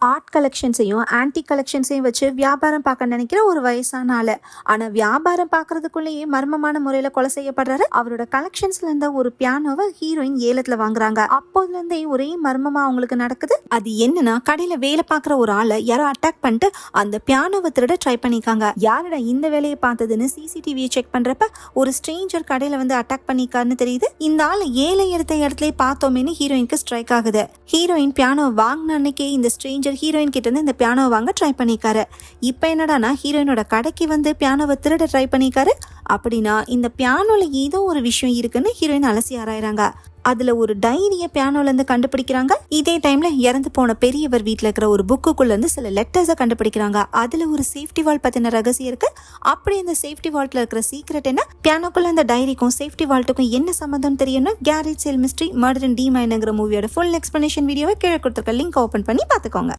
Art கலெக்ஷன்ஸையும் antique கலெக்ஷன்ஸையும் வச்சு வியாபாரம் பார்க்க நினைக்கிற ஒரு வயசான ஆளு. ஆனா வியாபாரம் பார்க்கறதுக்குள்ளேயே மர்மமான முறையில கொலை செய்யப்படுறாரு. அவரோட கலெக்ஷன்ஸ்ல இருந்த ஒரு பியானோவை ஹீரோயின் ஏலத்துல வாங்குறாங்க. அப்போதுல இருந்தே ஒரே மர்மமா அவங்களுக்கு நடக்குது. அது என்னன்னா, கடையில வேலை பார்க்குற ஒரு ஆளை யாரோ அட்டாக் பண்ணிட்டு அந்த பியானோவை திருட ட்ரை பண்ணிருக்காங்க. யாரோட இந்த வேலையை பார்த்ததுன்னு சிசிடிவியை செக் பண்றப்ப ஒரு ஸ்ட்ரேஞ்சர் கடையில வந்து அட்டாக் பண்ணிருக்காருன்னு தெரியுது. இந்த ஆளை ஏழை எடுத்த இடத்துல பார்த்தோமேனு ஹீரோயினுக்கு ஸ்ட்ரைக் ஆகுது. ஹீரோயின் பியானோ வாங்கின அன்னைக்கே இந்த ஸ்ட்ரேஞ்சர் ஹீரோயின் கிட்ட இருந்து இந்த பியானோவை வாங்க ட்ரை பண்ணிருக்காரு. இப்ப என்னடானா, ஹீரோயினோட கடைக்கு வந்து பியானோவை திருட ட்ரை பண்ணிருக்காரு. அப்படின்னா இந்த பியானோல ஏதோ ஒரு விஷயம் இருக்குன்னு ஹீரோயின் அலசி ஆராயிறாங்க. அதுல ஒரு டைரிய பியானோல இருந்து கண்டுபிடிக்கிறாங்க. இதே டைம்ல இறந்து போன பெரியவர் வீட்டுல இருக்கிற ஒரு புக்குக்குள்ள இருந்து சில லெட்டர்ஸை கண்டுபிடிக்கிறாங்க. அதுல ஒரு சேஃப்டி வால்ட் பத்தின ரகசியம் இருக்கு. அப்படி இந்த சேஃப்டி வால்ட்ல இருக்கிற சீக்ரெட் என்ன, பியானோக்குள்ள அந்த டைரிக்கும் சேஃப்டி வால்ட்டுக்கும் என்ன சம்பந்தம் தெரியும்னு garage sale mystery murder in T மைன்ங்கிற மூவியோட ஃபுல் எக்ஸ்பிளனேஷன் வீடியோவை கீழே கொடுத்துருக்க லிங்க் ஓபன் பண்ணி பாத்துக்கோங்க.